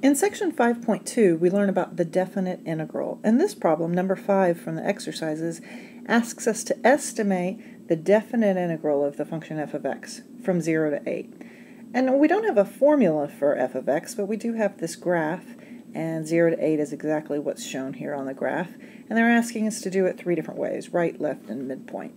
In section 5.2, we learn about the definite integral, and this problem, number 5 from the exercises, asks us to estimate the definite integral of the function f of x from 0 to 8. And we don't have a formula for f of x, but we do have this graph, and 0 to 8 is exactly what's shown here on the graph, and they're asking us to do it 3 different ways: right, left, and midpoint.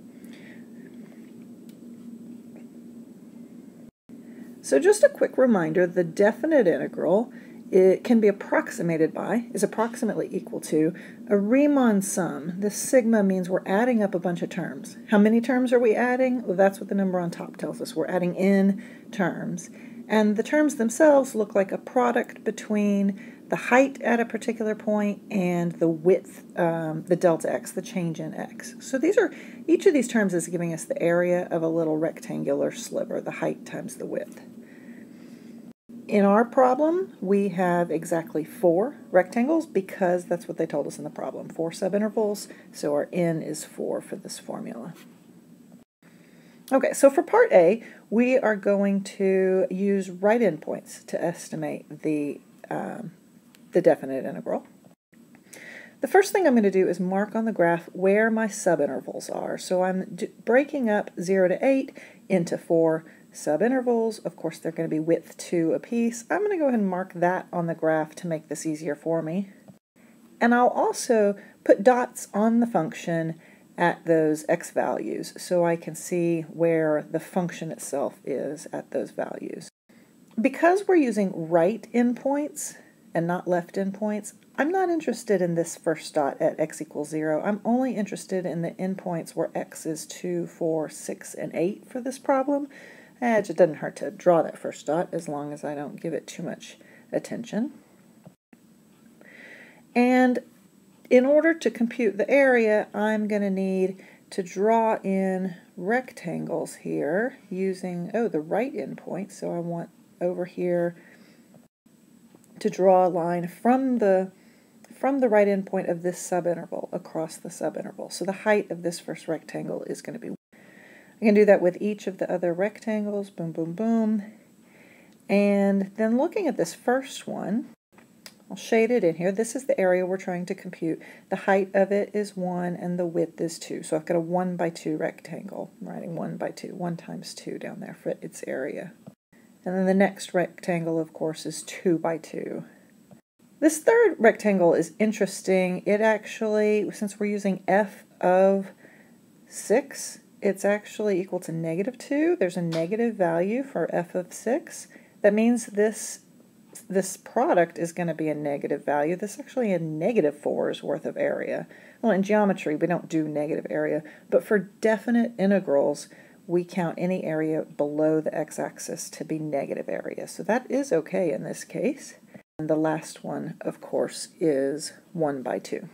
So just a quick reminder, the definite integral it can be approximated by, is approximately equal to, a Riemann sum. This sigma means we're adding up a bunch of terms. How many terms are we adding? Well, that's what the number on top tells us. We're adding in terms. And the terms themselves look like a product between the height at a particular point and the width, the delta x, the change in x. So each of these terms is giving us the area of a little rectangular sliver, the height times the width. In our problem, we have exactly 4 rectangles because that's what they told us in the problem, 4 subintervals, so our n is 4 for this formula. Okay, so for part A, we are going to use right endpoints to estimate the definite integral. The first thing I'm going to do is mark on the graph where my subintervals are. So I'm breaking up 0 to 8 into 4 subintervals. Of course, they're going to be width 2 apiece. I'm going to go ahead and mark that on the graph to make this easier for me. And I'll also put dots on the function at those x values so I can see where the function itself is at those values. Because we're using right endpoints and not left endpoints, I'm not interested in this first dot at x equals 0. I'm only interested in the endpoints where x is 2, 4, 6, and 8 for this problem. It just doesn't hurt to draw that first dot as long as I don't give it too much attention. And in order to compute the area, I'm going to need to draw in rectangles here using, the right endpoint. So I want over here to draw a line from the right endpoint of this subinterval across the subinterval. So the height of this first rectangle is going to be. I can do that with each of the other rectangles, boom, boom, boom. And then looking at this first one, I'll shade it in here. This is the area we're trying to compute. The height of it is 1 and the width is 2. So I've got a 1 by 2 rectangle. I'm writing 1 by 2, 1 times 2 down there for its area. And then the next rectangle, of course, is 2 by 2. This third rectangle is interesting. It actually, since we're using f of 6, it's actually equal to -2. There's a negative value for f of 6. That means this product is going to be a negative value. This is actually a -4's worth of area. Well, in geometry, we don't do negative area, but for definite integrals, we count any area below the x-axis to be negative area. So that is okay in this case. And the last one, of course, is 1 by 2.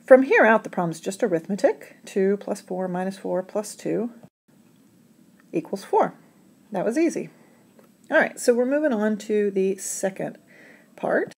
From here out, the problem is just arithmetic. 2 plus 4 minus 4 plus 2 equals 4. That was easy. All right, so we're moving on to the second part.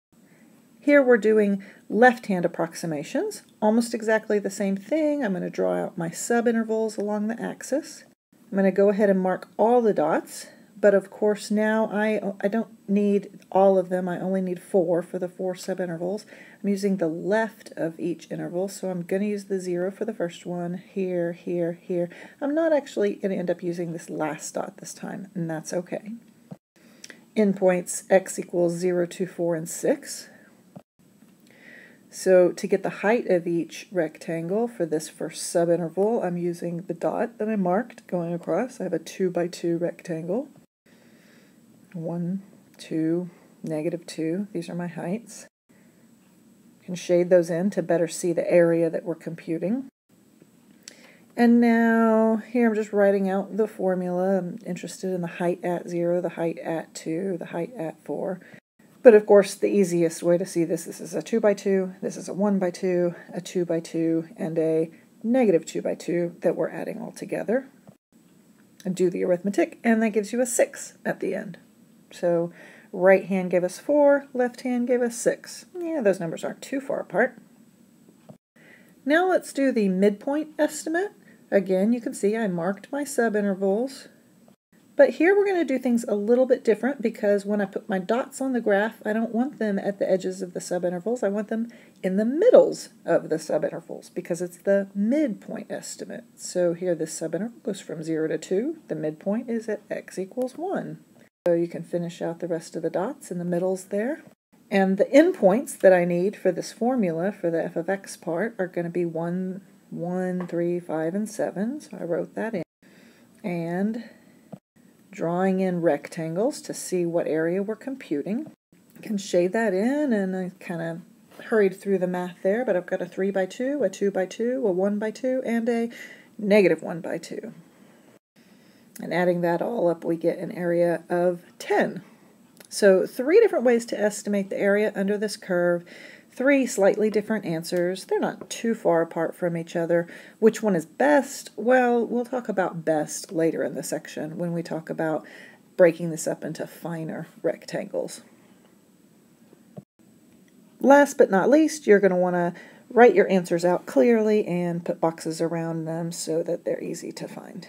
Here we're doing left-hand approximations, almost exactly the same thing. I'm going to draw out my subintervals along the axis. I'm going to go ahead and mark all the dots, but of course now I don't need all of them. I only need 4 for the 4 subintervals. I'm using the left of each interval, so I'm going to use the 0 for the first one, here, here, here. I'm not actually going to end up using this last dot this time, and that's okay. Endpoints x equals 0, 2, 4, and 6. So to get the height of each rectangle for this first subinterval, I'm using the dot that I marked going across. I have a 2 by 2 rectangle. 1, 2, -2. These are my heights. I can shade those in to better see the area that we're computing. And now here I'm just writing out the formula. I'm interested in the height at 0, the height at 2, the height at 4. But of course, the easiest way to see this is a 2 by 2, this is a 1 by 2, a 2 by 2, and a -2 by 2 that we're adding all together. And do the arithmetic, and that gives you a 6 at the end. So right hand gave us 4, left hand gave us 6. Yeah, those numbers aren't too far apart. Now let's do the midpoint estimate. Again, you can see I marked my subintervals. But here we're going to do things a little bit different because when I put my dots on the graph, I don't want them at the edges of the subintervals. I want them in the middles of the subintervals because it's the midpoint estimate. So here this subinterval goes from 0 to 2. The midpoint is at x equals 1. So you can finish out the rest of the dots in the middles there. And the endpoints that I need for this formula for the f of x part are going to be 1, 1, 3, 5, and 7. So I wrote that in. And drawing in rectangles to see what area we're computing. I can shade that in, and I kind of hurried through the math there, but I've got a 3 by 2, a 2 by 2, a 1 by 2, and a negative 1 by 2. And adding that all up, we get an area of 10. So 3 different ways to estimate the area under this curve. 3 slightly different answers. They're not too far apart from each other. Which one is best? Well, we'll talk about best later in the section when we talk about breaking this up into finer rectangles. Last but not least, you're going to want to write your answers out clearly and put boxes around them so that they're easy to find.